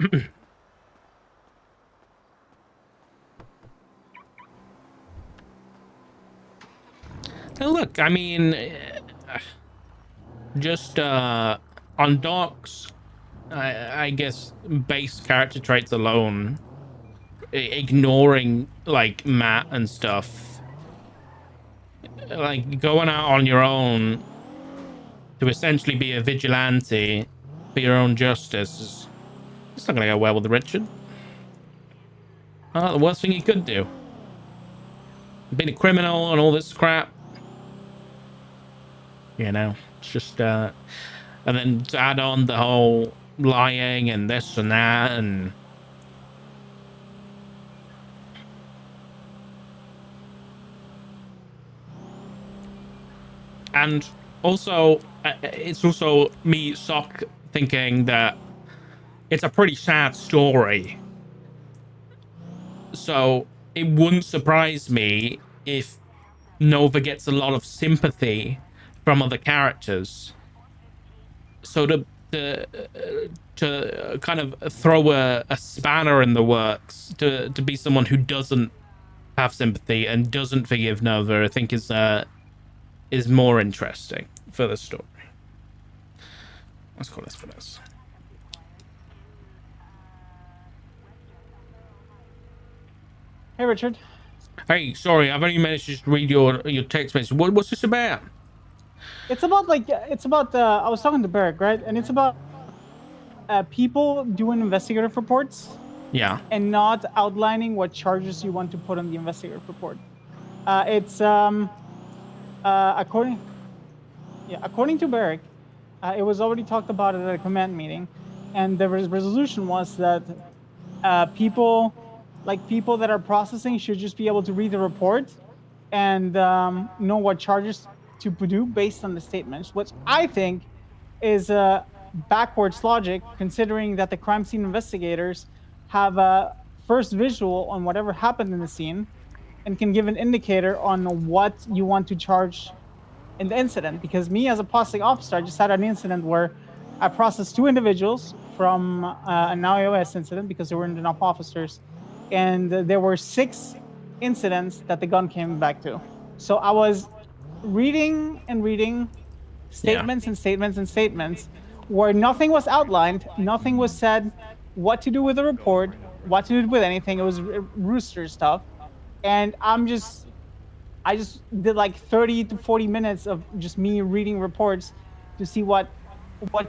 Now look, I mean, just on docs, I guess base character traits alone, ignoring like Matt and stuff, like going out on your own to essentially be a vigilante for your own justice is it's not gonna go well with Richard. The worst thing he could do, being a criminal and all this crap, you know. It's just and then to add on the whole lying and this and that, and also it's also me Sock thinking that it's a pretty sad story, so it wouldn't surprise me if Nova gets a lot of sympathy from other characters. So to kind of throw a spanner in the works to be someone who doesn't have sympathy and doesn't forgive Nova, I think is more interesting for the story. Let's call this for this. Hey, Richard. Hey, sorry, I've only managed to just read your text message. What's this about? It's about I was talking to Barrick, right? And it's about people doing investigative reports Yeah. and not outlining what charges you want to put on the investigative report. It's according to Barrick, it was already talked about at a command meeting, and the resolution was that people that are processing should just be able to read the report and know what charges to do based on the statements, which I think is backwards logic, considering that the crime scene investigators have a first visual on whatever happened in the scene and can give an indicator on what you want to charge in the incident. Because me as a processing officer, I just had an incident where I processed 2 individuals from an iOS incident because there weren't enough officers, and there were 6 incidents that the gun came back to. So I was reading statements and statements and statements where nothing was outlined, nothing was said what to do with the report, what to do with anything. It was rooster stuff. And I just did like 30 to 40 minutes of just me reading reports to see what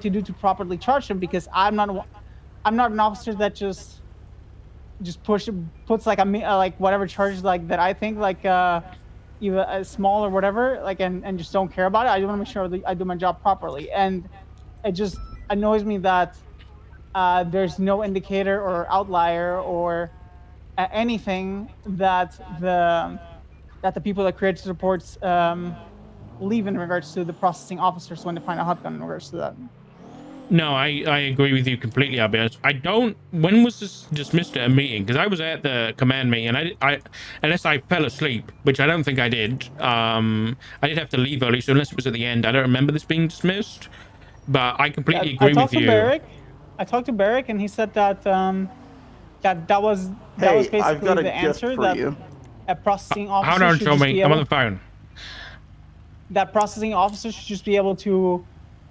to do to properly charge them, because I'm not an officer that just puts like like whatever charges like that I think like either small or whatever, like and just don't care about it. I want to make sure that I do my job properly, and it just annoys me that there's no indicator or outlier or anything that the people that create the reports leave in regards to the processing officers when they find a hot gun in regards to that. No, I agree with you completely. I'll be honest. I don't. When was this dismissed at a meeting? Because I was at the command meeting, and I unless I fell asleep, which I don't think I did. I did have to leave early, so unless it was at the end, I don't remember this being dismissed. But I completely agree with you. I talked to Barrick, and he said that that was basically the answer, that a processing officer Hold on, should show just me. be I'm able, on the phone. that processing officer should just be able to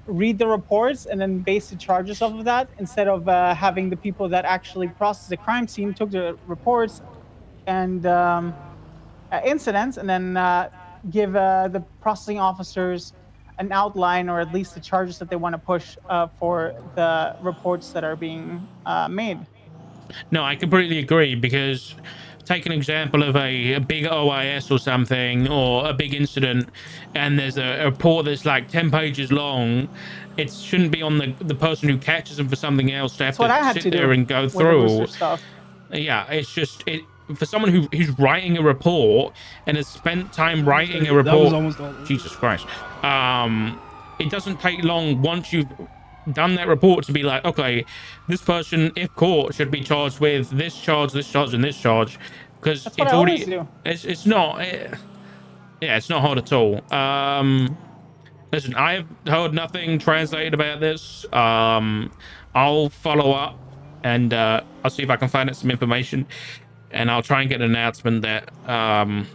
read the reports and then base the charges off of that, instead of having the people that actually processed the crime scene, took the reports and incidents, and then give the processing officers an outline, or at least the charges that they want to push for the reports that are being made. No, I completely agree, because take an example of a big OIS or something, or a big incident, and there's a report that's like 10 pages long. It shouldn't be on the person who catches them for something else to have to sit there and go through. Yeah, it's just for someone who's writing a report and has spent time writing a report. That was almost all. Jesus Christ. It doesn't take long once you've done that report to be like, okay, this person, if caught, should be charged with this charge, and this charge, because it's already it's not it's not hard at all. Listen, I have heard nothing translated about this. I'll follow up and I'll see if I can find out some information, and I'll try and get an announcement that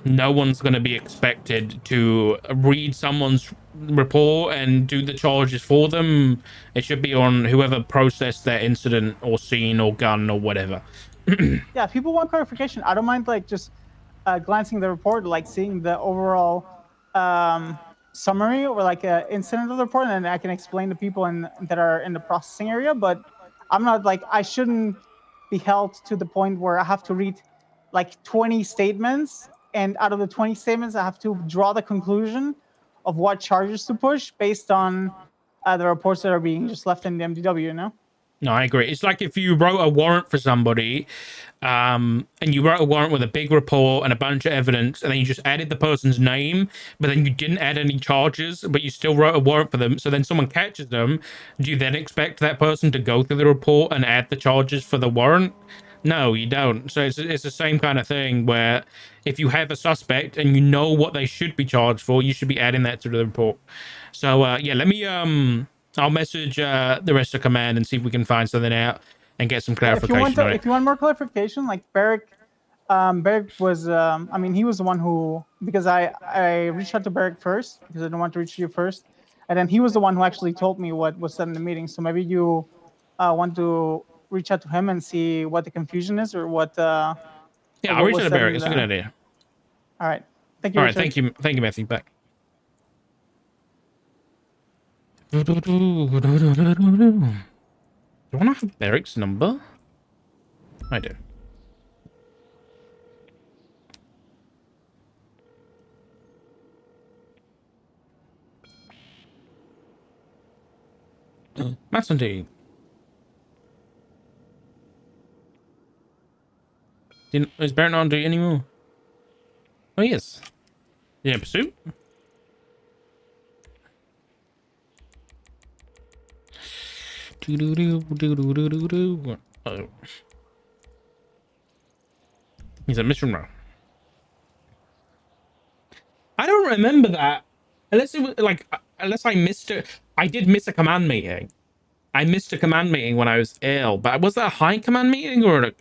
no one's going to be expected to read someone's report and do the charges for them. It should be on whoever processed that incident or scene or gun or whatever. Yeah, if people want clarification, I don't mind like just glancing the report, like seeing the overall summary or like an incident of the report, and I can explain to people that are in the processing area. But I'm not like, I shouldn't be held to the point where I have to read like 20 statements, and out of the 20 statements, I have to draw the conclusion of what charges to push based on the reports that are being just left in the MDW. You know? No, I agree. It's like if you wrote a warrant for somebody, and you wrote a warrant with a big report and a bunch of evidence, and then you just added the person's name, but then you didn't add any charges, but you still wrote a warrant for them. So then someone catches them. Do you then expect that person to go through the report and add the charges for the warrant? No, you don't. So it's the same kind of thing where if you have a suspect and you know what they should be charged for, you should be adding that to the report. So yeah, let me I'll message the rest of command and see if we can find something out and get some clarification on it. If you want more clarification, like Barrick was, I mean, he was the one who, because I reached out to Barrick first because I didn't want to reach you first, and then he was the one who actually told me what was said in the meeting. So maybe you want to reach out to him and see what the confusion is or what. Yeah, I'll reach out to Barrick. It's a good idea. All right. Thank you. All right. Richard. Thank you, Matthew. Back. Do I want to have Barrick's number? I do. Massenty. Is Barrett not on duty anymore? Oh, yes. Yeah, pursuit? Oh. He's a mission row. I don't remember that. Unless it was like, unless I missed it. I did miss a command meeting. I missed a command meeting when I was ill, but was that a high command meeting or a...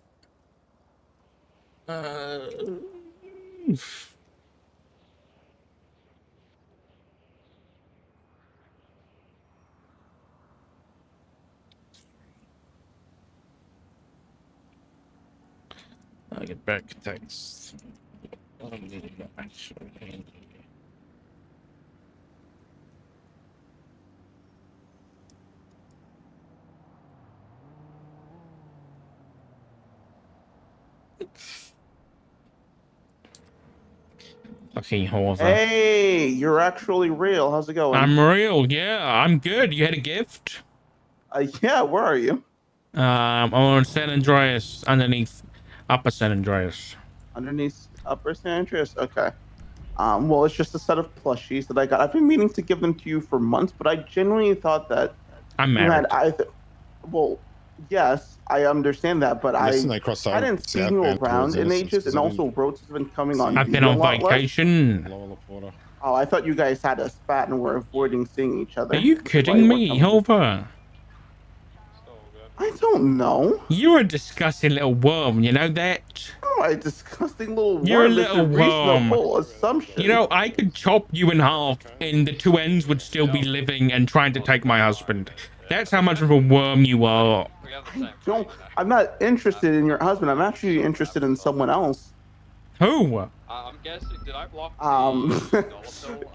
I get back text. Fucking hover. Hey, you're actually real. How's it going? I'm real. Yeah, I'm good. You had a gift? Yeah, where are you? I'm on San Andreas, underneath Upper San Andreas. Underneath Upper San Andreas? Okay. Well, it's just a set of plushies that I got. I've been meaning to give them to you for months, but I genuinely thought that I'm married. you had either... Well, yes, I understand that, but I hadn't seen you around in ages, and also Rhodes has been coming on. I've been on vacation. Oh, I thought you guys had a spat and were avoiding seeing each other. Are you kidding me, Hover? I don't know. You're a disgusting little worm, you know that? Oh, a disgusting little worm. You're a little worm. Assumption. You know, I could chop you in half and the two ends would still be living and trying to take my husband. That's how much of a worm you are. I'm not interested in your husband. I'm actually interested in someone else. Who? I'm guessing, did I block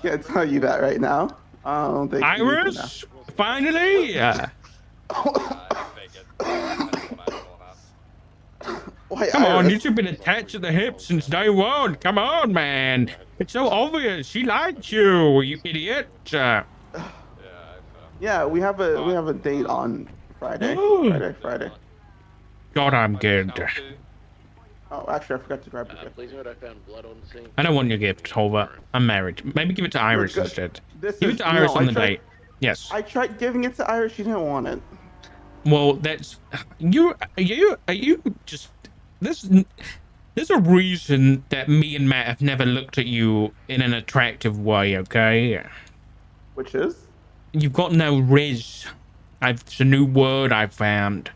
Can't tell you that right now. I don't think Iris? Finally? Why, Come on, Iris? you've been attached to the hip since day one. Come on, man. It's so obvious. She liked you, you idiot. Yeah, we have a date on Friday. Friday. God, I'm good. Oh, actually, I forgot to grab your gift. Please note I found blood on the scene. I don't want your gift, Hover. I'm married. Maybe give it to Iris instead. Give it to Iris on the date. Yes. I tried giving it to Iris. She didn't want it. Well, that's you. Are you just there's a reason that me and Matt have never looked at you in an attractive way. Okay. Which is? You've got no riz. It's a new word I've found.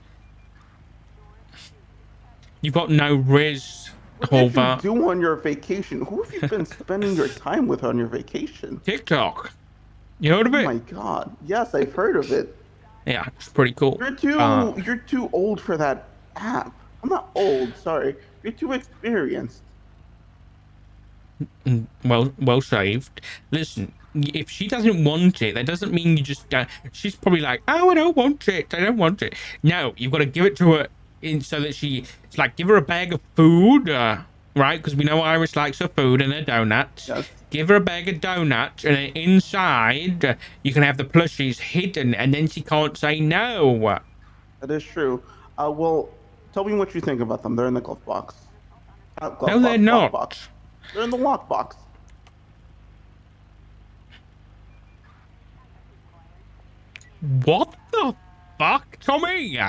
You've got no Riz, What did you Hover. do on your vacation? Who have you been spending your time with on your vacation? TikTok. You heard Oh of it? my god. Yes, I've heard of it. Yeah, it's pretty cool. You're too old for that app. I'm not old, sorry. You're too experienced. Well saved. Listen, if she doesn't want it, that doesn't mean you just. She's probably like, oh, I don't want it. I don't want it. No, you've got to give it to her so that she. It's like give her a bag of food, right? Because we know Iris likes her food and her donuts. Yes. Give her a bag of donuts, and then inside you can have the plushies hidden, and then she can't say no. That is true. Well, tell me what you think about them. They're in the glove box. No, they're Lockbox. not. They're in the lockbox. What the fuck, Tommy?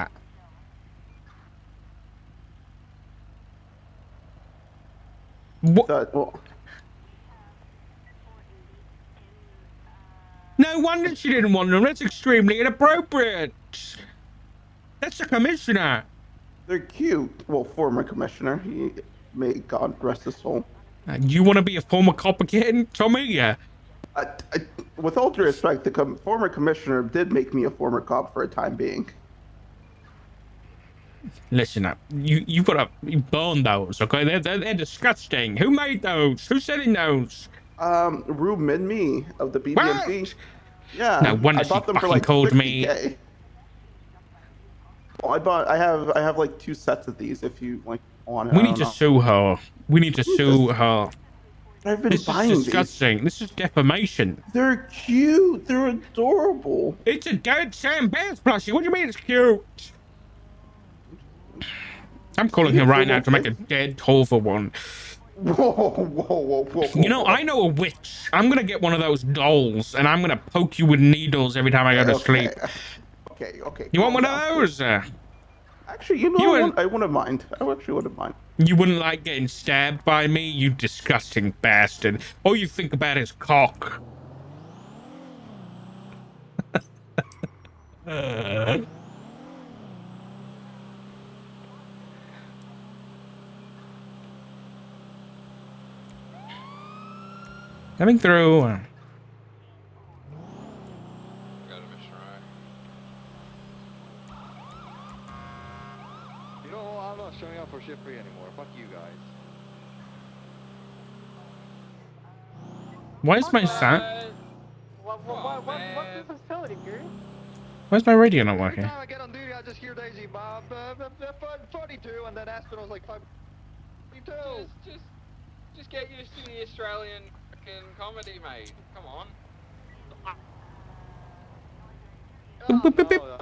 What? Well, No wonder she didn't want them. That's extremely inappropriate. That's the commissioner. they're cute. Well, former commissioner. He may God rest his soul. You want to be a former cop again, Tommy? I, with all due respect, the former commissioner did make me a former cop for a time being. Listen up. You've got to burn those, okay? They're disgusting. Who made those? Who's selling those? Rube Minmi of the BBMP. What? Yeah, No wonder I bought she them for fucking like called 60K. me. Well, I have like 2 sets of these if you like want. We need to sue her. We need to sue her. I've been This is buying disgusting. This is defamation. these. They're cute. They're adorable. It's a dead Sam Bass plushie. What do you mean it's cute? I'm calling her right now to make a dead Tolva one. Whoa. You know, I know a witch. I'm gonna get one of those dolls, and I'm gonna poke you with needles every time I go to sleep. Okay. You want calm one down, of those? Actually, I wouldn't mind. I actually wouldn't mind. You wouldn't like getting stabbed by me, you disgusting bastard. All you think about is cock. Coming through. Got him a shrine. You know, I'm not showing up for shift 3 anymore. Fuck you guys. Why is my sound? What's the facility, Gary? Why's my radio not Every working? time I get on duty, I just hear Daisy, Bob, 42, and then Aspen was like 52. Just get used to the Australian fucking comedy, mate. Come on. Oh, no.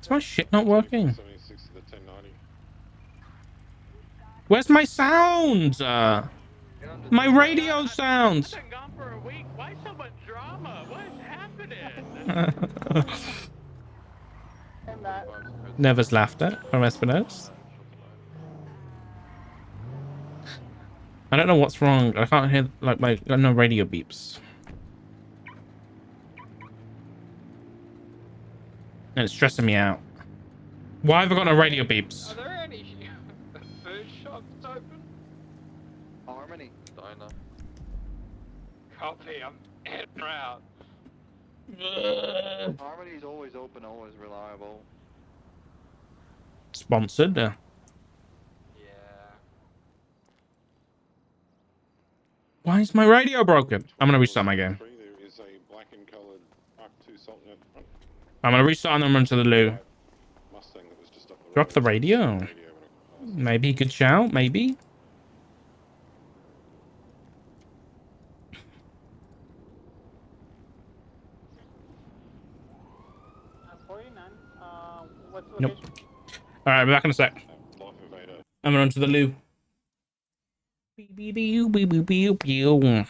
Is my shit not working? 76 to the 1090. Where's my sounds? My radio sounds. I've been gone for a week. Why so much drama? What is happening? And that. Never's laughed at from Espinosa. I don't know what's wrong. I can't hear like my no radio beeps. And it's stressing me out. Why have I got no radio beeps? Are there any food shops open? Harmony. Diner. Copy. I'm in or out. Harmony's always open, always reliable. Sponsored. Yeah. Why is my radio broken? I'm gonna restart my game. There is a black and coloured Mark II Sultan at front. I'm gonna restart and then run to the loo. Mustang that was just up the Drop road. the radio. Radio when it passed. Maybe he could shout. Maybe. That's 49. What's the Nope. location? All right, we're back in a sec. Life Evader. I'm gonna run to the loo. Beep, beep, beep, beep, beep, beep, beep.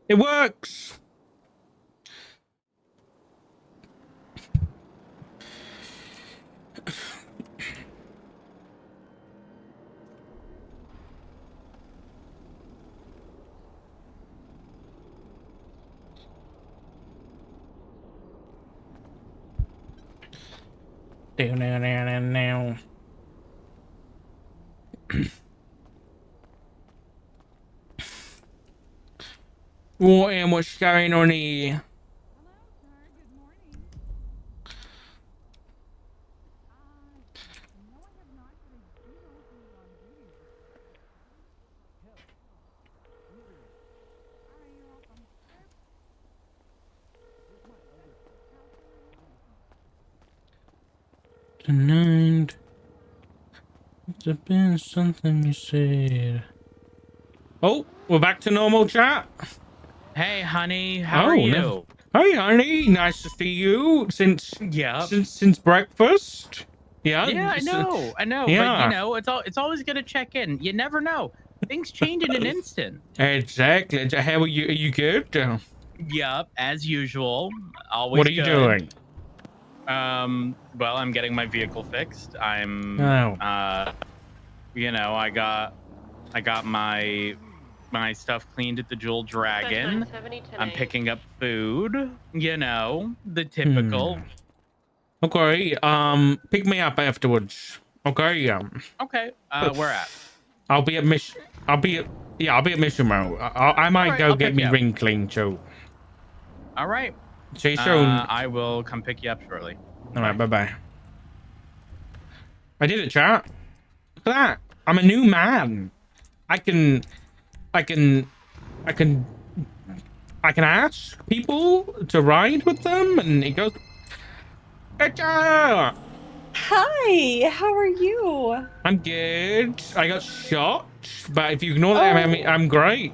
It works. Now. What's going on here? Tonight, there's been something you said. Oh, we're back to normal chat. Hey, honey, how are you? Hey, honey, nice to see you since breakfast. Yeah, Yeah, I know, yeah. but you know, it's always good to check in. You never know. Things change in an instant. Exactly. How are you? Are you good? Yup, as usual. Always What are you good. doing? Well, I'm getting my vehicle fixed. I'm Oh. you know, I got my stuff cleaned at the Jewel Dragon. I'm picking up food, you know, the typical. Okay. Pick me up afterwards. Okay. Okay. Where at? I'll be at Mission. I'll be at Mission Row. I might right, go I'll get pick me you up. ring clean too. All right. See you soon. I will come pick you up shortly. All right. Bye bye. I did it, chat. Look at that. I'm a new man. I can ask people to ride with them, and it goes. Hi, how are you? I'm good. I got shot, but if you ignore that, I'm great.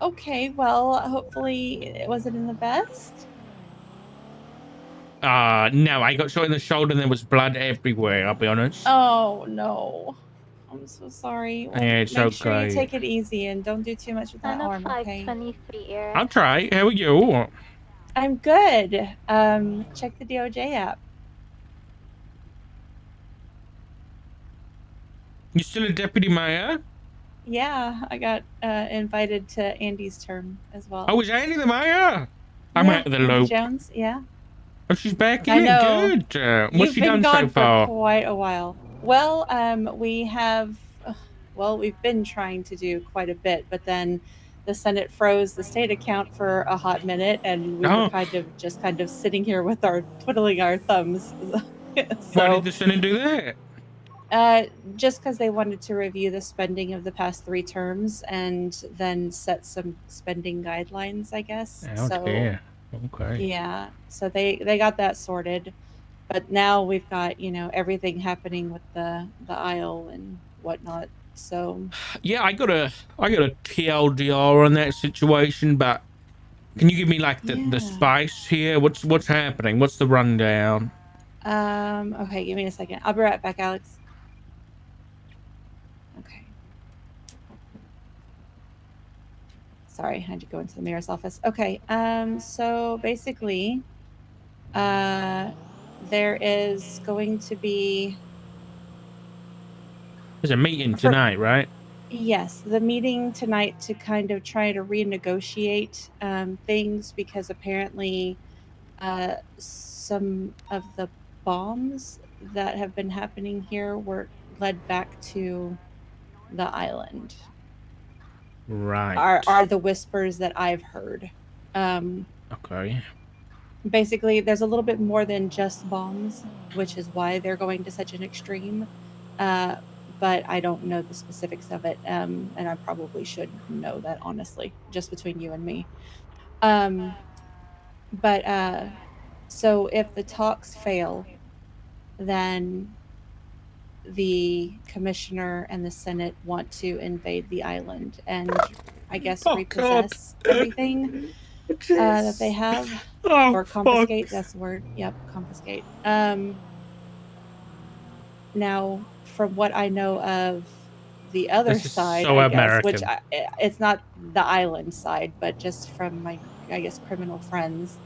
Okay, well, hopefully it wasn't in the best. No, I got shot in the shoulder and there was blood everywhere, I'll be honest. Oh, no. I'm so sorry. Well, Yeah, it's make sure you okay. take it easy and don't do too much with that arm, okay? 523 Eric. I'll try. How are you? I'm good. Check the DOJ app. You still a deputy mayor? Yeah, I got invited to Andy's term as well. Oh, is Andy the mayor? I'm out of the Andy loop. Jones, yeah. Oh, she's back in I it. know. Good. What's You've she been done gone so far? for quite a while. Well, we have, well, we've been trying to do quite a bit, but then the Senate froze the state account for a hot minute, and we were kind of sitting here with our twiddling our thumbs. Why did the Senate do that? Just because they wanted to review the spending of the past 3 terms and then set some spending guidelines, I guess. Oh, so dear. Okay. yeah, so they got that sorted, but now we've got, you know, everything happening with the aisle and whatnot. So yeah, I got a TLDR on that situation, but can you give me like the spice here? What's happening? What's the rundown? okay, give me a second. I'll be right back, Alex. Okay. Sorry, I had to go into the mayor's office. Okay, so basically, there is going to be... There's a meeting tonight, right? Yes, the meeting tonight to kind of try to renegotiate things, because apparently some of the bombs that have been happening here were led back to the island. Right. Are the whispers that I've heard. Okay. Basically, there's a little bit more than just bombs, which is why they're going to such an extreme. But I don't know the specifics of it, and I probably should know that, honestly, just between you and me. But so if the talks fail, then the commissioner and the Senate want to invade the island and, I guess, repossess everything that they have, or confiscate. That's the word. Yep, confiscate. Now, from what I know of the other This is side, so I guess, which American. it's not the island side, but just from my, I guess, criminal friends.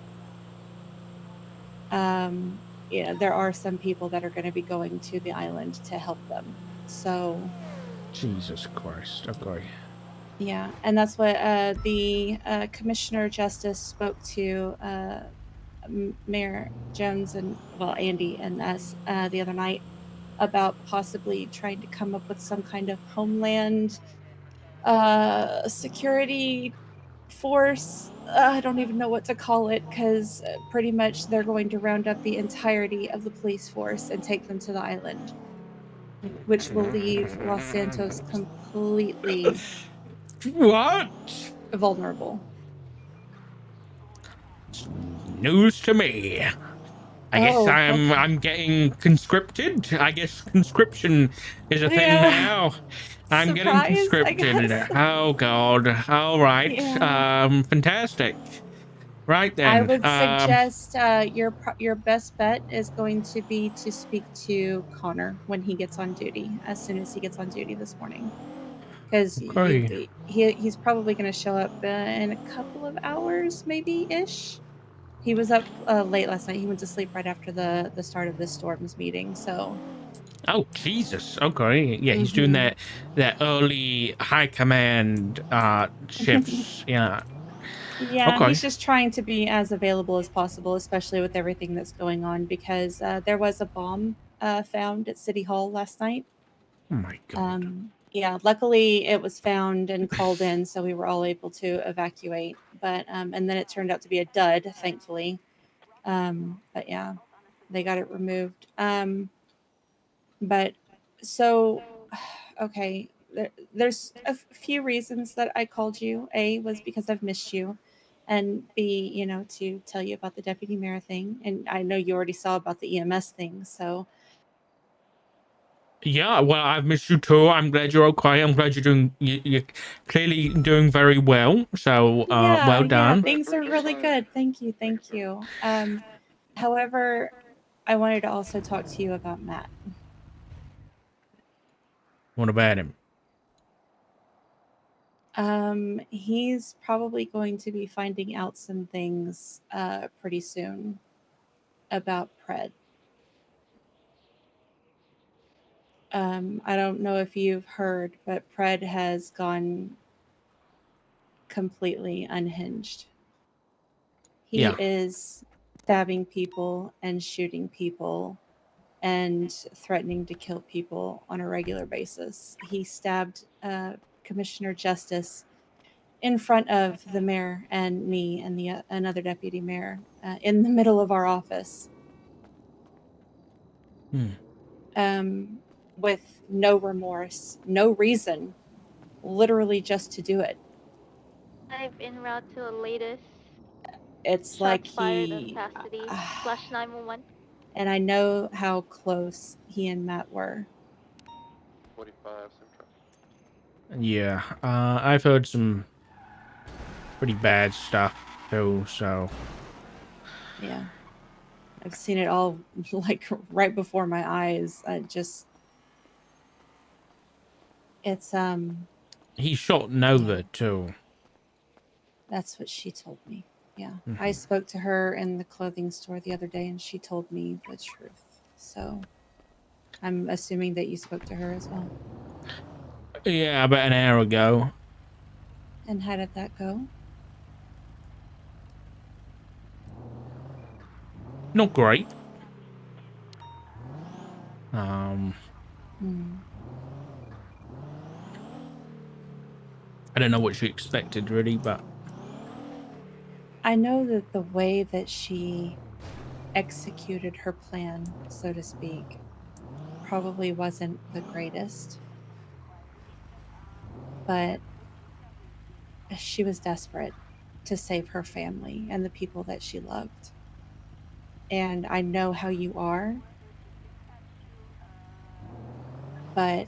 There are some people that are going to be going to the island to help them. So, Jesus Christ. Okay. yeah, and that's what the Commissioner Justice spoke to Mayor Jones and, well, Andy and us the other night about possibly trying to come up with some kind of homeland security force. I don't even know what to call it, because pretty much they're going to round up the entirety of the police force and take them to the island, which will leave Los Santos completely What? vulnerable. News to me. I guess Oh, I'm okay. I'm getting conscripted. I guess conscription is a thing Yeah. now. I'm getting Surprise, I conscripted. guess. Oh God. All right. Yeah. Fantastic. Right I then. would suggest your best bet is going to be to speak to Connor when he gets on duty, as soon as he gets on duty this morning, because Okay. he's probably going to show up in a couple of hours, maybe ish. He was up late last night. He went to sleep right after the start of this storms meeting. So. Oh Jesus. Okay. Yeah, he's doing Mhm. that early high command shifts. Yeah. Yeah, Okay. he's just trying to be as available as possible, especially with everything that's going on, because there was a bomb found at City Hall last night. Oh my God. Yeah, luckily it was found and called in, so we were all able to evacuate. But and then it turned out to be a dud, thankfully. But yeah, they got it removed. But so, okay, there's a few reasons that I called you. A was because I've missed you, and B, to tell you about the deputy mayor thing. And I know you already saw about the EMS thing, so. Yeah, well, I've missed you too. I'm glad you're okay. I'm glad you're clearly doing very well. So, well Yeah, done. things are really good. Thank you, thank you. However, I wanted to also talk to you about Matt. What about him? He's probably going to be finding out some things pretty soon about Pred. I don't know if you've heard, but Pred has gone completely unhinged. He Yeah. is stabbing people and shooting people and threatening to kill people on a regular basis. He stabbed Commissioner Justice in front of the mayor and me and the another deputy mayor in the middle of our office. Um, with no remorse, no reason, literally just to do it. I've en route to the latest. It's Shots like fired in he. custody. Flash 911. And I know how close he and Matt were. 45 Central. Yeah. I've heard some pretty bad stuff too. So. Yeah. I've seen it all like right before my eyes. It's He shot Nova too. That's what she told me. Yeah. I spoke to her in the clothing store the other day and she told me the truth. So I'm assuming that you spoke to her as well. Yeah, about an hour ago. And how did that go? Not great. I don't know what she expected really, but I know that the way that she executed her plan, so to speak, probably wasn't the greatest. But she was desperate to save her family and the people that she loved. And I know how you are, but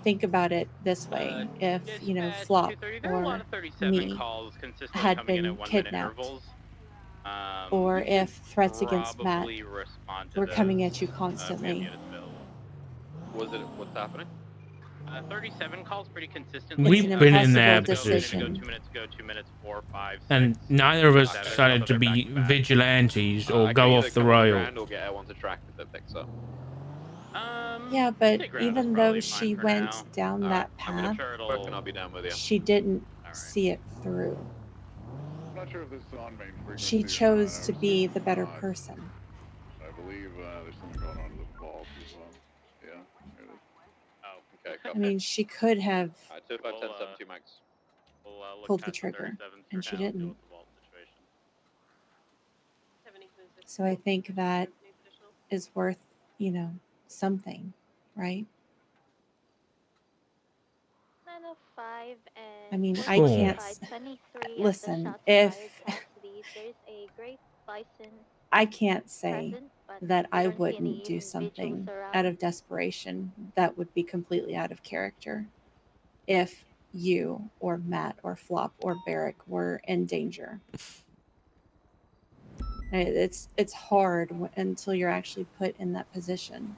think about it this way. If, Flock or me had been kidnapped, or if threats against Matt were coming at you constantly, What's happening? 37 calls pretty consistently. We've an been in impossible that Go, decision. 2 minutes ago, 2 minutes, 4, 5, 6. and neither of us seven, decided to back be to back. vigilantes or I go can either off the come in rail. ground or get L1 to track if that picks up. Yeah, I'd but say ground is even though probably she fine for went now. down Alright, that I'm gonna path, sure it'll and I'll be down with you. she didn't All right. see it through. I'm not sure if this is on main frequency. She or chose not. to I would be assume the better not. person. I believe there's something going on in the vault as well. Yeah, there it is. Oh, Okay, I copy. mean, she could have Alright, 2510 Max. we'll look pulled the past trigger, 37s and for she now, deal didn't. with the vault situation. So I think that is worth, something, right? 905 and I mean, I Sure. can't 23 at the listen, shots if fired past lead. There's a great bison I can't say present, but that we I don't see wouldn't any do individuals something around. out of desperation that would be completely out of character if you or Matt or Flop or Barrick were in danger. It's hard until you're actually put in that position.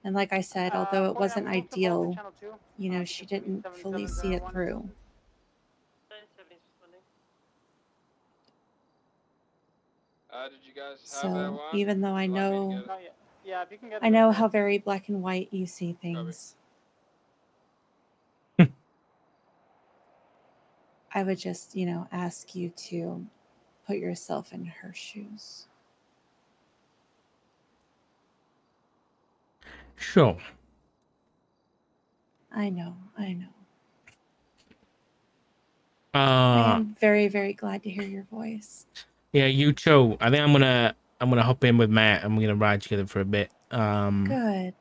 And like I said, although it wasn't ideal, she didn't fully see it through. Did you guys have So L1? even though I Let me know, get it. Oh, yeah, if you can get I it, know that's how great. very black and white you see things. I would just, ask you to put yourself in her shoes. Sure. I know. I am very, very glad to hear your voice. Yeah, you too. I think I'm gonna hop in with Matt and we're gonna ride together for a bit. Good.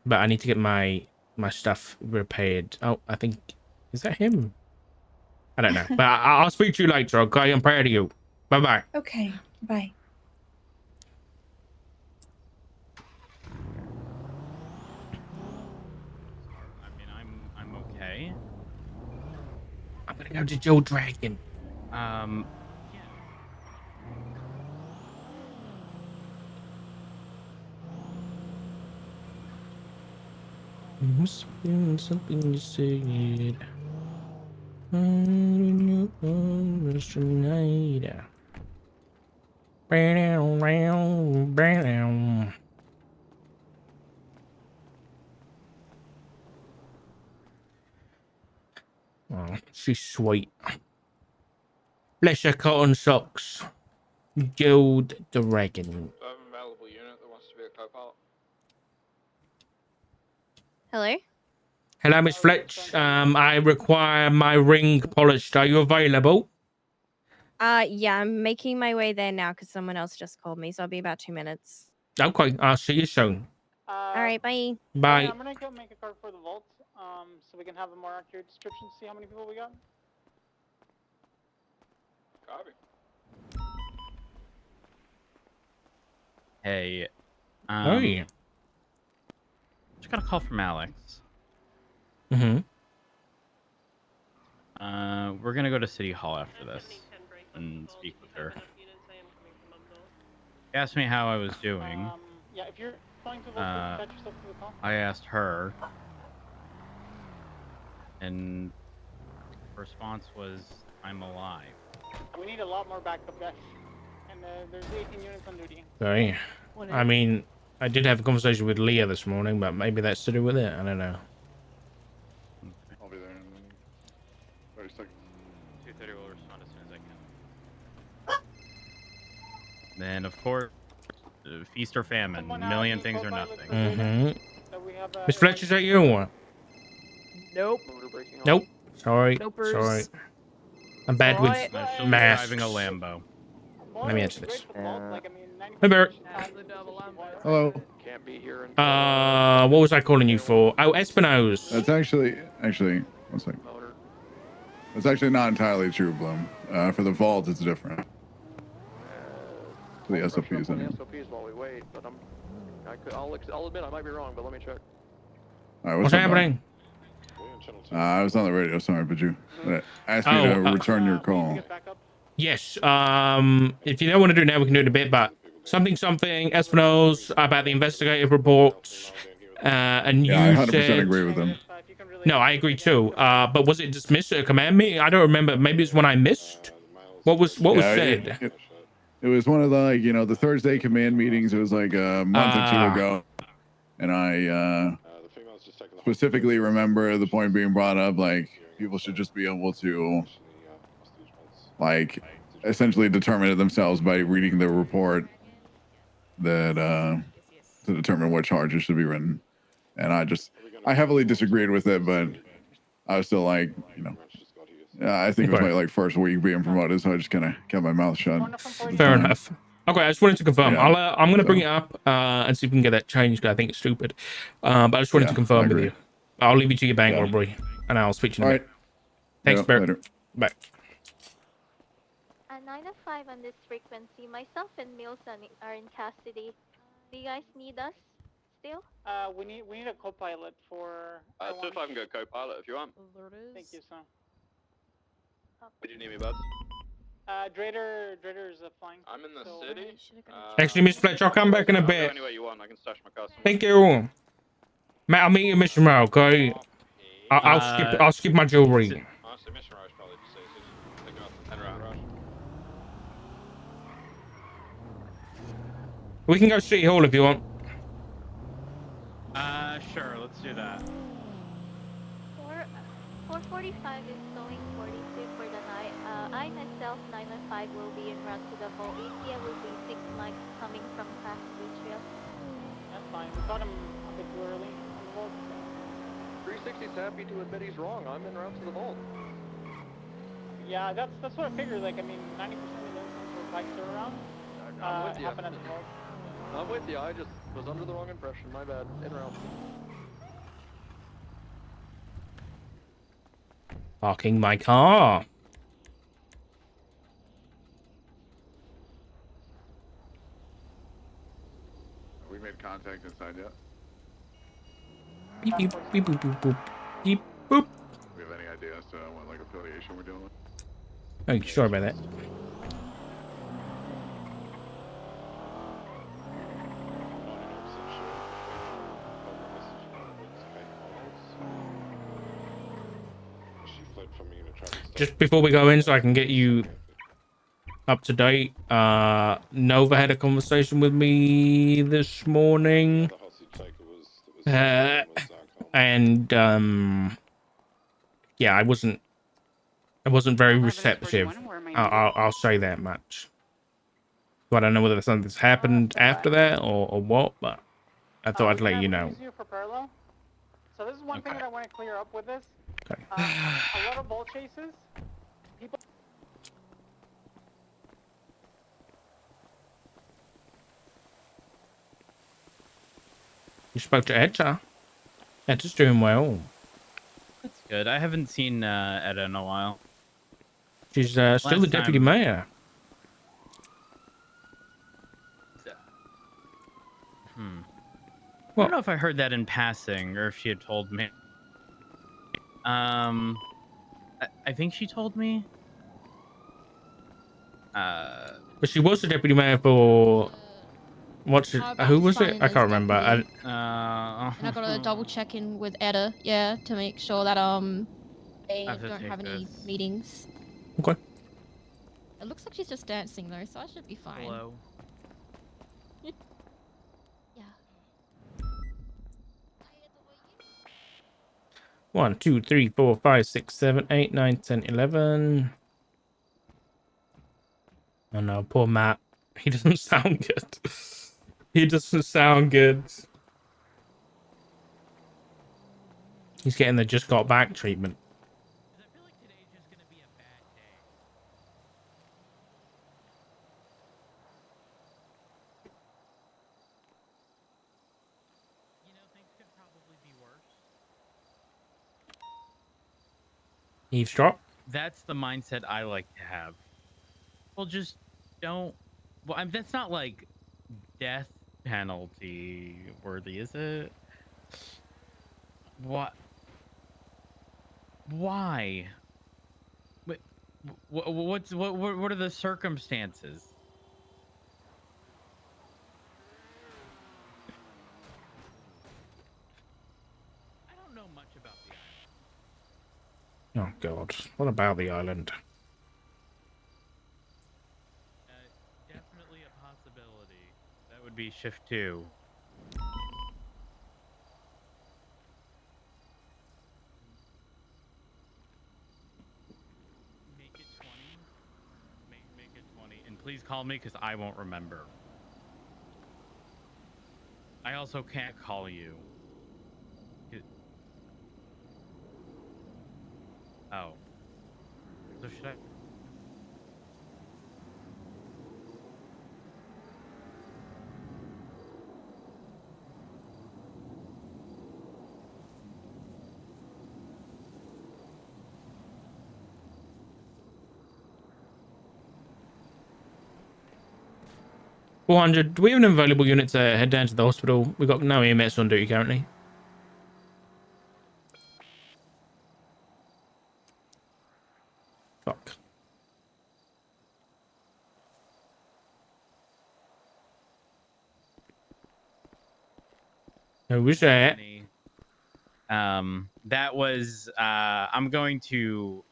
But I need to get my stuff repaired. Oh, I think, is that him? I don't know. But I'll speak to you later, okay? I'm proud of you. Bye bye. Okay, bye. I mean, I'm okay. I'm gonna go to Joe Dragon. Something you said. Mr. Night. Oh, she's sweet. Bless her cotton socks. Gold Dragon. Do I have an available unit that wants to be a co-pilot? Hello? Hello, Miss Fletch. I require my ring polished. Are you available? Yeah, I'm making my way there now because someone else just called me, so I'll be about 2 minutes. Okay, I'll see you soon. All right, bye. Bye. I'm gonna go make a card for the vault, so we can have a more accurate description. See how many people we got. Copy. Hey. Oh, yeah. Just got a call from Alex. Mm-hmm. We're gonna go to City Hall after this and speak with her. She asked me how I was doing. Yeah, if you're flying to the vault, attach yourself to the call. I asked her, and her response was, "I'm alive." We need a lot more backup, guys. And there's 18 units on duty. Sorry. I mean, I did have a conversation with Leah this morning, but maybe that's to do with it. I don't know. I'll be there in 30 seconds. 2:30 will respond as soon as I can. Then, of course, feast or famine. A million things or nothing. Mm-hmm. So we have, Miss Fletch, is that you or what? Nope. Nope. Sorry. Nopers. Sorry. I'm bad with No, she'll be masks. driving a Lambo. Let me answer this. Like, Hey, Bert. Hello. Can't be here and What was I calling you for? Oh, Espino's. That's actually, one second. That's actually not entirely true, Bloom. For the vault, it's different. For the SOPs, anyway. SOPs while we wait, but I'll admit I might be wrong, but let me check. All right, What's up, happening? I was on the radio, sorry, but you asked me to return your call. Yes. If you don't want to do it now, we can do it in a bit. But something Espino's about the investigative reports, and Yeah, I you 100% said agree with them. no. I agree too. But was it dismissed at a command meeting? I don't remember. Maybe it's one I missed. What was Yeah, said? it was one of the, like, the Thursday command meetings. It was like a month or two ago. And I specifically remember the point being brought up, like, people should just be able to, like, essentially determine it themselves by reading the report that, to determine what charges should be written. And I heavily disagreed with it, but I was still like, I think it was my like first week being promoted, so I just kind of kept my mouth shut. Fair enough. Okay, I just wanted to confirm. Yeah, I'm gonna bring it up and see if we can get that changed. 'Cause I think it's stupid. But I just wanted to I confirm with agree. you. I'll leave you to your bank Yeah. robbery, and I'll speak to you All in a bit. right. Thanks, Yeah, Barrett. later. Bye. 905 on this frequency. Myself and Milson are in custody. Do you guys need us still? We need a co-pilot for. 205 can go co-pilot if you want. Thank you, son. Did you need me, buds? Drader's flying. I'm in the city. Actually, Miss Fletcher, I'll come back in a I'll go bit. anywhere you want. I can stash my car somewhere. Thank you. Mate, I'll meet you, Mr. Morrow, okay? I'll skip my jewelry. Honestly, Mission Rush probably just says he's picking up and around Rush. We can go City Hall if you want. Sure, let's do that. 445 is going 42 for the night. I myself, 915, will be en route to the vault. ATM will be 6 mics coming from past Trail. That's fine. We caught him a bit too early on the vault. 360's happy to admit he's wrong. I'm en route to the vault. Yeah, that's what I figured. Like, I mean, 90% of the incidents where bikes are around I'm with you. happen at the vault. I'm with you. I just was under the wrong impression. My bad. En route. Parking my car. Have we made contact inside yet? Beep, beep, beep, boop, boop, boop. Beep, boop. Do we have any idea as to what, like, affiliation we're dealing with? Oh, sure about that. Just before we go in, so I can get you up to date, Nova had a conversation with me this morning, and yeah, I wasn't very receptive. I'll say that much. So I don't know whether something's happened after that or what, but I thought I'd let you know. So this is one thing that I want to clear up with this. Okay. A lot of vault chases, people. You spoke to Etta. Etta's doing well. That's good. I haven't seen Etta in a while. She's still the deputy mayor. I don't know if I heard that in passing or if she had told me. I think she told me. But she was the deputy mayor for who was it? I can't remember. And I gotta double check in with Etta, yeah, to make sure that they don't have any meetings. Okay. It looks like she's just dancing though, so I should be fine. Hello. Yeah. 1, 2, 3, 4, 5, 6, 7, 8, 9, 10, 11. Oh no, poor Matt. He doesn't sound good. He doesn't sound good. He's getting the just got back treatment. Eavesdrop. That's the mindset I like to have. Well, just don't. Well, that's not like death penalty worthy, is it? What? Why? What are the circumstances? I don't know much about the island. Oh God, what about the island? Definitely a possibility. That would be shift 2. Make it 20. Make it 20. And please call me because I won't remember. I also can't call you. Oh. So should I? $400. Do we have an available unit to head down to the hospital? We've got no EMS on duty currently. Fuck. Who was that? That was I'm going to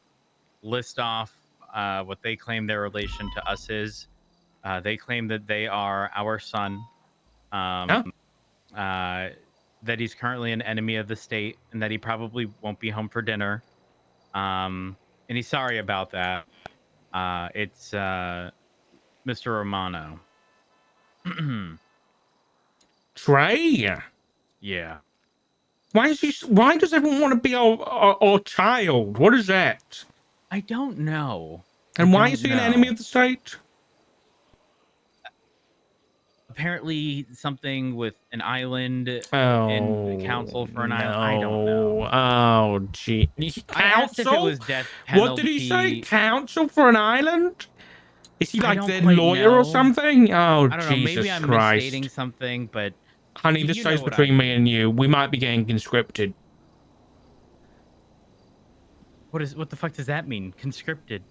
list off what they claim their relation to us is. They claim that they are our son. That he's currently an enemy of the state and that he probably won't be home for dinner. And he's sorry about that. It's Mr. Romano. Trey. Yeah. Why does everyone want to be our child? What is that? I don't know. And why is he an enemy of the state? Apparently something with an island and council for an island. I don't know. Oh, gee. I asked if it was death penalty. What did he say? Council for an island? Is he I like don't their quite lawyer know. or something? Oh, I don't know. Jesus Maybe I'm Christ. misstating something, but honey, this stays between me and you. We might be getting conscripted. What the fuck does that mean? Conscripted?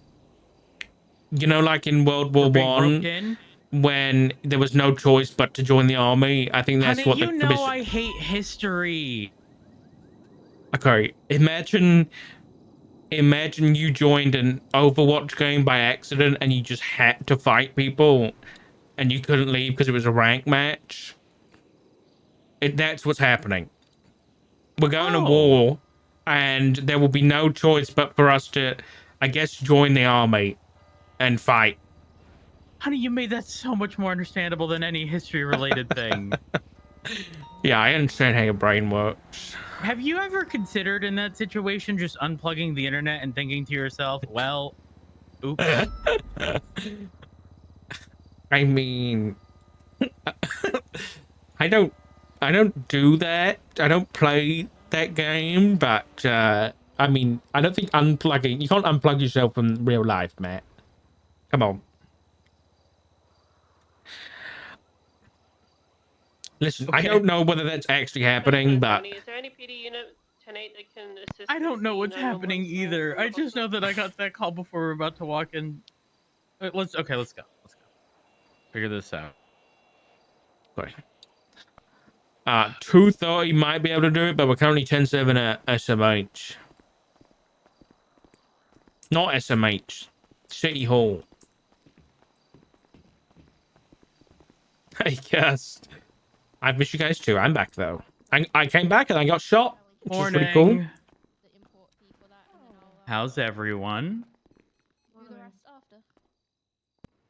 You know, like in World War One, when there was no choice but to join the army. I think that's honey, what the you know I hate history. Okay, imagine you joined an Overwatch game by accident and you just had to fight people and you couldn't leave because it was a rank match. That's what's happening. We're going to war and there will be no choice but for us to, I guess, join the army and fight. Honey, you made that so much more understandable than any history-related thing. Yeah, I understand how your brain works. Have you ever considered in that situation just unplugging the internet and thinking to yourself, well, oops. I mean, I don't do that. I don't play that game, but I mean, I don't think unplugging, you can't unplug yourself from real life, Matt. Come on. Listen, okay. I don't know whether that's actually happening, but Is there any PD unit tonight that can assist? I don't know what's happening either. I just know that I got that call before we were about to walk in. Let's go. Figure this out. Sorry. 230 might be able to do it, but we're currently 10-7 at SMH. Not SMH. City Hall. Hey, yes. I've missed you guys too. I'm back though. I came back and I got shot. Which is pretty cool. How's everyone?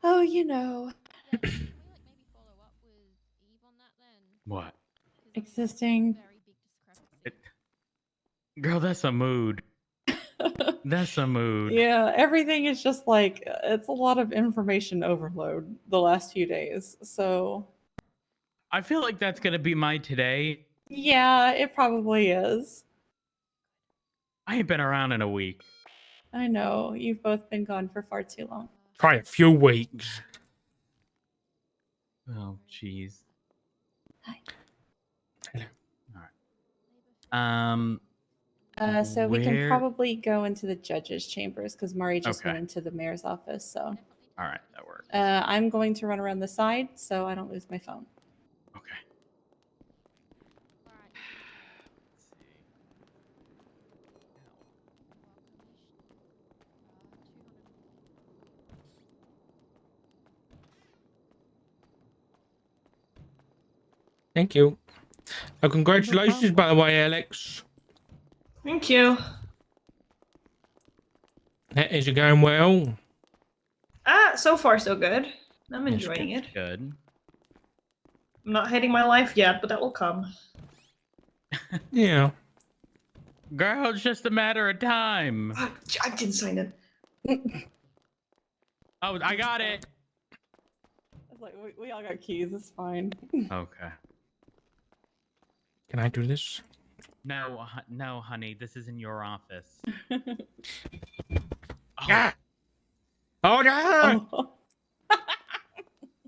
Oh, you know. What? Existing. Girl, that's a mood. That's a mood. Yeah, everything is just like, it's a lot of information overload the last few days. So I feel like that's going to be my today. yeah, it probably is. I ain't been around in a week. I know. You've both been gone for far too long. Try a few weeks. Oh, jeez. Hi. Hello. All right. So we can Where- probably go into the judge's chambers because Mari just went Okay. into the mayor's office. So All right, that works. I'm going to run around the side so I don't lose my phone. Okay. Thank you. Oh, congratulations, by the way, Alex. Thank you. Is it going well? So far so good. I'm That's enjoying it. Good. I'm not hating my life yet, but that will come. Yeah. Girl, it's just a matter of time. I didn't sign it. Oh, I got it. I was like, we all got keys. It's fine. Okay. Can I do this? No, no, honey, this is in your office. Ah! Oh no!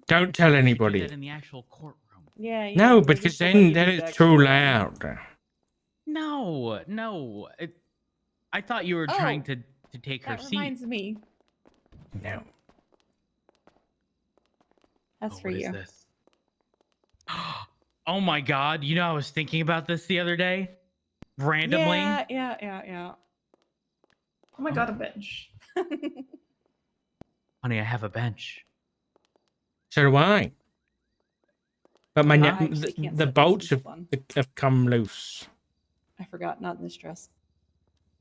Don't tell Do anybody. that in the actual courtroom. Yeah. No, because then it's too loud. No, no. I thought you were trying to take her That seat. reminds me. No. That's for What you. is this? Oh my God! You know, I was thinking about this the other day, randomly. Yeah. Oh my god, a bench. Honey, I have a bench. So do I. But my I actually can't the sit bolts this have come loose. I forgot, not in this dress.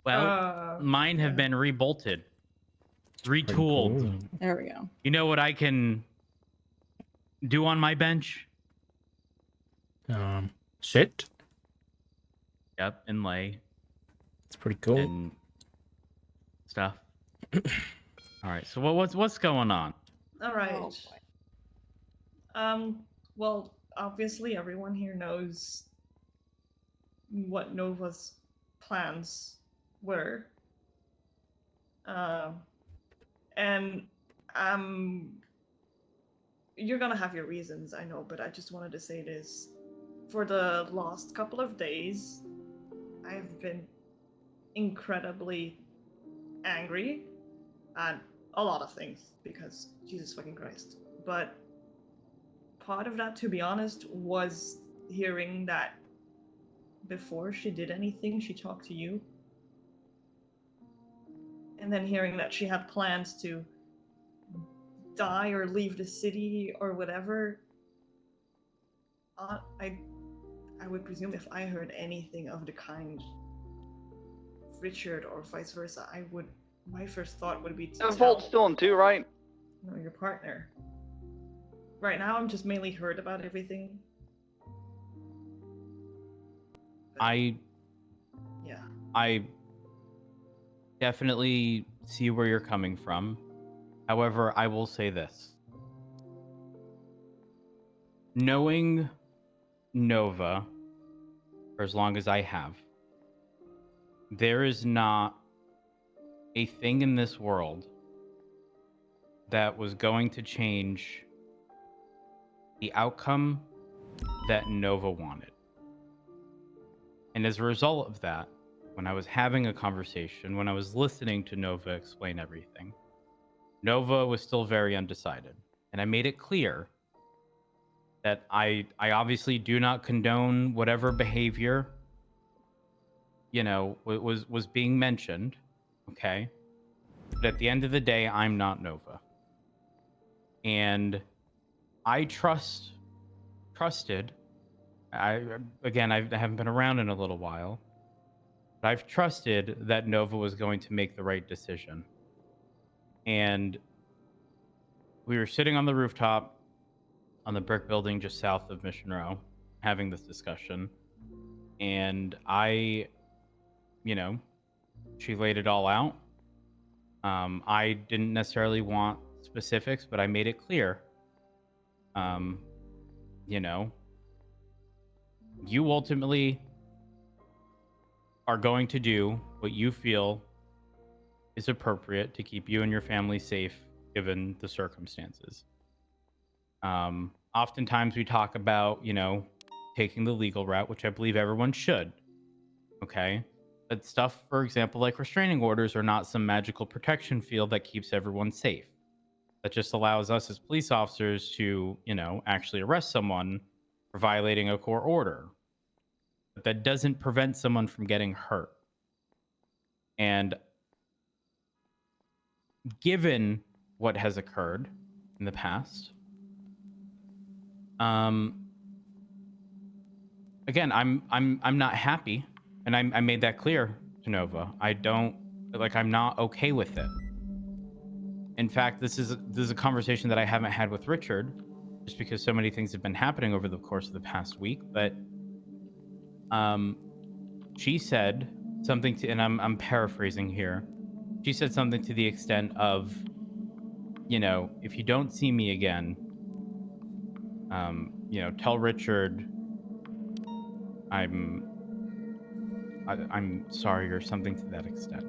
Well, mine have been rebolted, retooled. Cool. There we go. You know what I can do on my bench? Sit. Yep, and lay. It's pretty cool. And stuff. All right. So what's going on? All right. Well, obviously everyone here knows what Nova's plans were. And you're gonna have your reasons, I know, but I just wanted to say this. For the last couple of days, I've been incredibly angry at a lot of things because Jesus fucking Christ. But part of that, to be honest, was hearing that before she did anything, she talked to you. And then hearing that she had plans to die or leave the city or whatever. I would presume if I heard anything of the kind, Richard or vice versa, my first thought would be to Vault's still on 2, right? No, your partner. Right now, I'm just mainly heard about everything. I definitely see where you're coming from. However, I will say this. Knowing Nova for as long as I have, there is not a thing in this world that was going to change the outcome that Nova wanted. And as a result of that, when I was having a conversation, when I was listening to Nova explain everything, Nova was still very undecided. And I made it clear that I obviously do not condone whatever behavior, was being mentioned, okay? But at the end of the day, I'm not Nova. And I trusted, I haven't been around in a little while, but I've trusted that Nova was going to make the right decision. And we were sitting on the rooftop on the brick building just south of Mission Row having this discussion. And she laid it all out. I didn't necessarily want specifics, but I made it clear. You ultimately are going to do what you feel is appropriate to keep you and your family safe given the circumstances. Oftentimes we talk about, taking the legal route, which I believe everyone should. Okay. But stuff, for example, like restraining orders are not some magical protection field that keeps everyone safe. That just allows us as police officers to, actually arrest someone for violating a court order. But that doesn't prevent someone from getting hurt. And given what has occurred in the past, again, I'm not happy, and I made that clear to Nova. I'm not okay with it. In fact, this is a conversation that I haven't had with Richard, just because so many things have been happening over the course of the past week. But she said something to, and I'm paraphrasing here. She said something to the extent of, if you don't see me again, tell Richard I'm sorry, or something to that extent.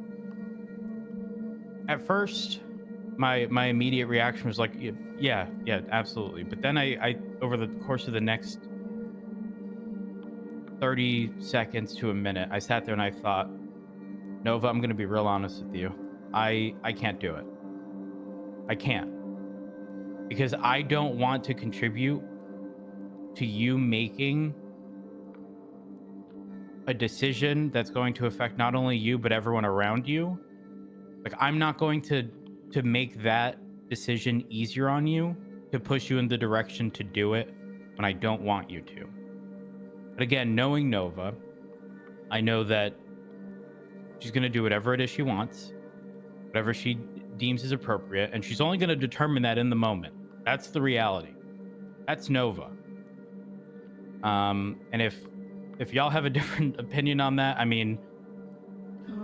At first, my immediate reaction was like, yeah, absolutely. But then I over the course of the next 30 seconds to a minute, I sat there and I thought, Nova, I'm going to be real honest with you. I can't do it. I can't. Because I don't want to contribute to you making a decision that's going to affect not only you, but everyone around you. Like, I'm not going to make that decision easier on you, to push you in the direction to do it when I don't want you to. But again, knowing Nova, I know that she's going to do whatever it is she wants, whatever she deems is appropriate, and she's only going to determine that in the moment. That's the reality. That's Nova. And if y'all have a different opinion on that, I mean,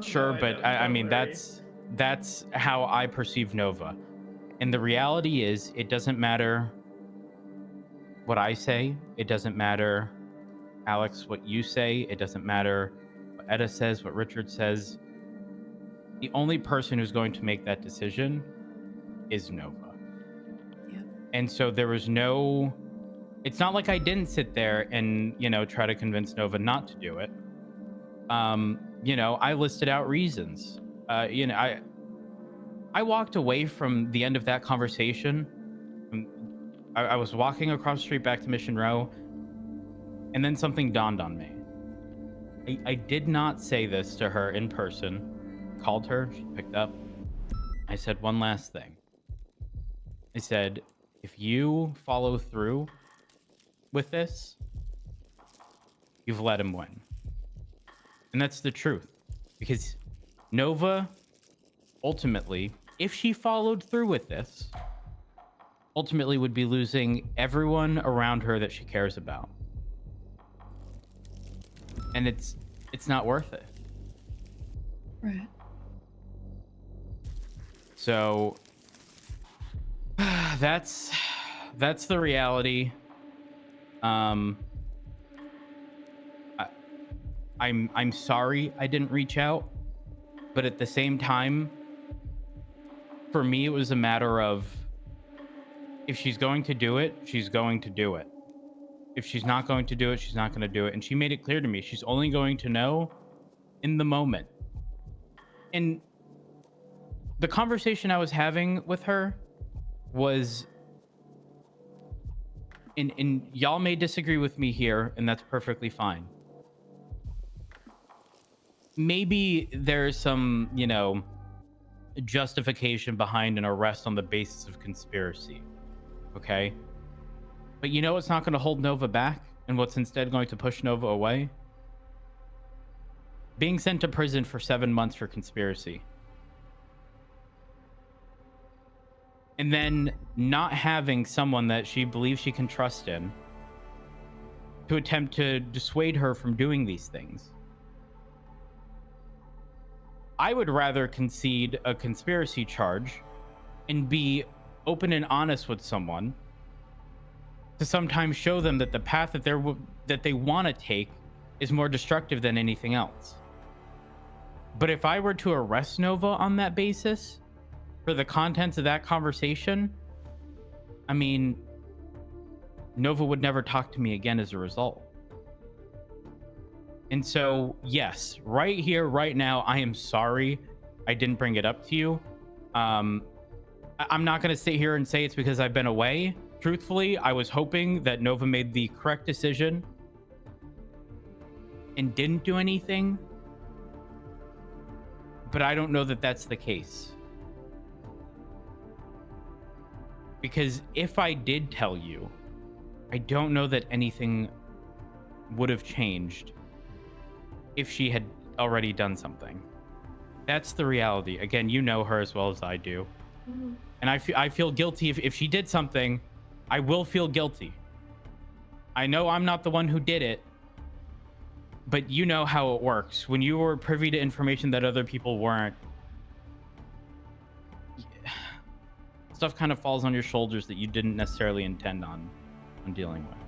sure, no, but I mean, that's how I perceive Nova. And the reality is, it doesn't matter what I say. It doesn't matter, Alex, what you say. It doesn't matter what Etta says, what Richard says. The only person who's going to make that decision is Nova. Yep. And so there was no... It's not like I didn't sit there and, try to convince Nova not to do it. I listed out reasons. I walked away from the end of that conversation. I was walking across the street back to Mission Row, and then something dawned on me. I did not say this to her in person. Called her, she picked up. I said one last thing. I said, if you follow through with this, you've let him win. And that's the truth. Because Nova, ultimately, if she followed through with this, ultimately would be losing everyone around her that she cares about. And it's not worth it. Right. So that's the reality. I'm sorry I didn't reach out, but at the same time, for me, it was a matter of, if she's going to do it, she's going to do it. If she's not going to do it, she's not going to do it. And she made it clear to me, she's only going to know in the moment. And the conversation I was having with her was, and y'all may disagree with me here, and that's perfectly fine. Maybe there's some, justification behind an arrest on the basis of conspiracy. Okay? But what's not going to hold Nova back, and what's instead going to push Nova away? Being sent to prison for 7 months for conspiracy. And then not having someone that she believes she can trust in to attempt to dissuade her from doing these things. I would rather concede a conspiracy charge and be open and honest with someone to sometimes show them that the path that they want to take is more destructive than anything else. But if I were to arrest Nova on that basis, for the contents of that conversation, I mean, Nova would never talk to me again as a result. And so, yes, right here, right now, I am sorry I didn't bring it up to you. I'm not going to sit here and say it's because I've been away. Truthfully, I was hoping that Nova made the correct decision and didn't do anything. But I don't know that that's the case. Because if I did tell you, I don't know that anything would have changed if she had already done something. That's the reality. Again, you know her as well as I do. Mhm. And I feel guilty if she did something. I will feel guilty. I know I'm not the one who did it, but you know how it works. When you were privy to information that other people weren't, stuff kind of falls on your shoulders that you didn't necessarily intend on dealing with.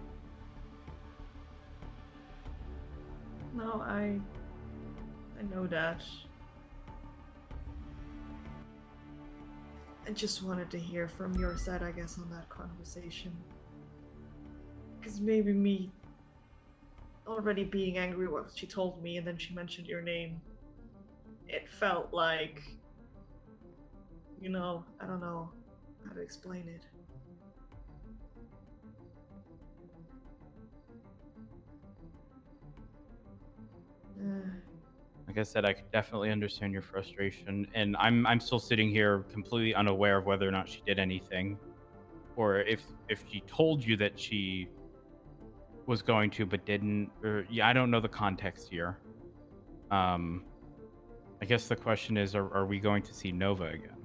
No, I know that. I just wanted to hear from your side, I guess, on that conversation. Because maybe me already being angry what she told me and then she mentioned your name, it felt like, you know, I don't know how to explain it. Like I said, I could definitely understand your frustration, and I'm still sitting here completely unaware of whether or not she did anything, or if she told you that she was going to but didn't, or yeah, I don't know the context here. I guess the question is, are we going to see Nova again?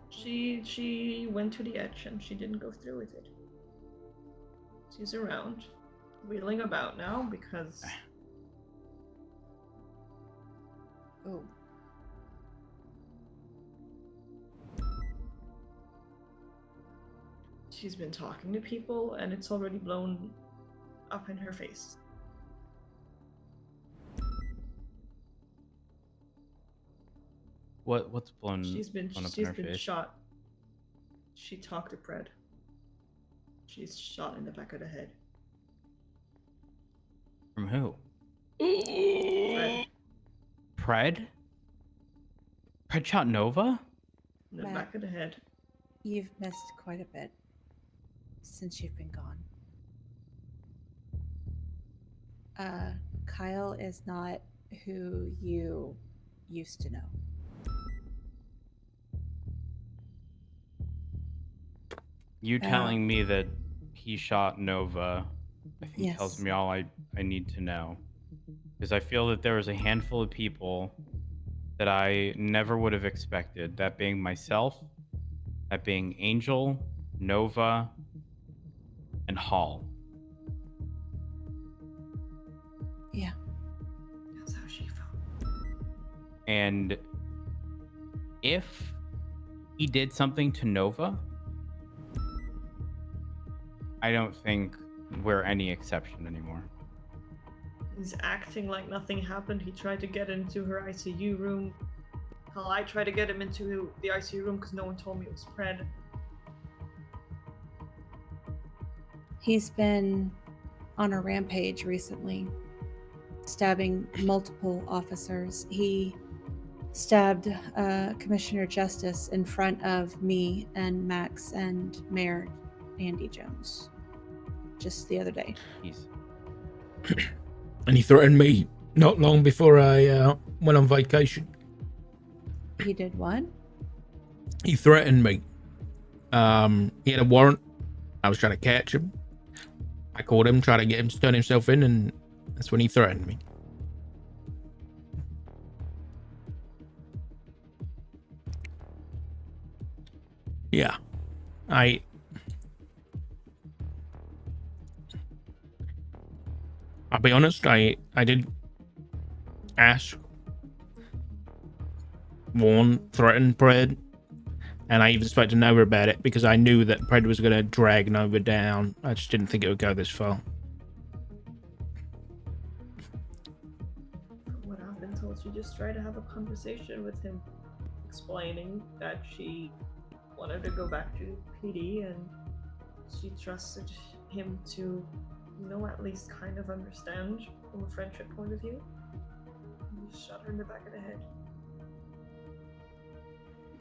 She went to the edge and she didn't go through with it. She's around, wheeling about now because. Oh. She's been talking to people and it's already blown up in her face. What's blown? She's been up in her face? shot. She talked to Pred. She's shot in the back of the head. From who? Pred. Pred? Pred shot Nova? In the Matt, back of the head. You've missed quite a bit since you've been gone. Kyle is not who you used to know. You telling me that he shot Nova, I think tells Yes. me all I need to know. Because I feel that there was a handful of people that I never would have expected. That being myself, that being Angel, Nova, and Hall. Yeah. That's how she felt. And if he did something to Nova, I don't think we're any exception anymore. He's acting like nothing happened. He tried to get into her ICU room. Hell, I tried to get him into the ICU room because no one told me it was Pred. He's been on a rampage recently, stabbing multiple officers. He stabbed Commissioner Justice in front of me and Max and Mayor Andy Jones just the other day. And he threatened me not long before I went on vacation. He did what? He threatened me. He had a warrant. I was trying to catch him. I caught him, tried to get him to turn himself in, and that's when he threatened me. Yeah. I'll be honest, I did ask, warn, threaten Pred, and I even spoke to Nova about it because I knew that Pred was going to drag Nova down. I just didn't think it would go this far. From what I've been told, she just tried to have a conversation with him, explaining that she wanted to go back to PD and she trusted him to at least kind of understand from a friendship point of view. You just shot her in the back of the head.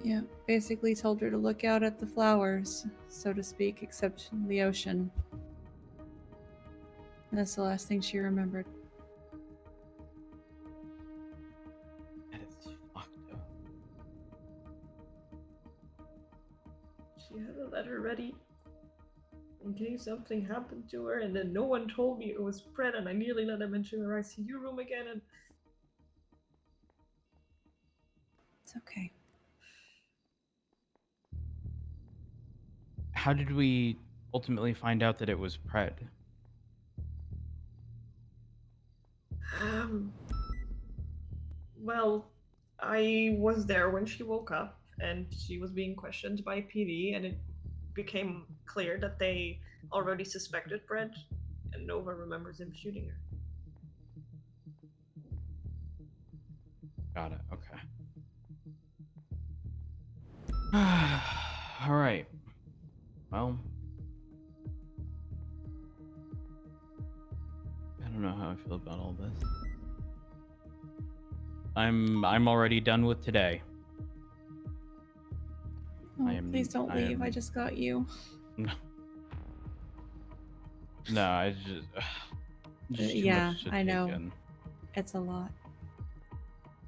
Yeah, basically told her to look out at the flowers, so to speak, except the ocean. And that's the last thing she remembered. That is fucked up. She had a letter ready in case something happened to her, and then no one told me it was Fred, and I nearly let him into her ICU room again, and... It's okay. How did we ultimately find out that it was Pred? Well, I was there when she woke up, and she was being questioned by PD, and it became clear that they already suspected Brett, and Nova remembers him shooting her. Got it. Okay. All right. Well, I don't know how I feel about all this. I'm already done with today. Oh, please don't leave. I just got you. No, just too Yeah, much to I take know. in. It's a lot.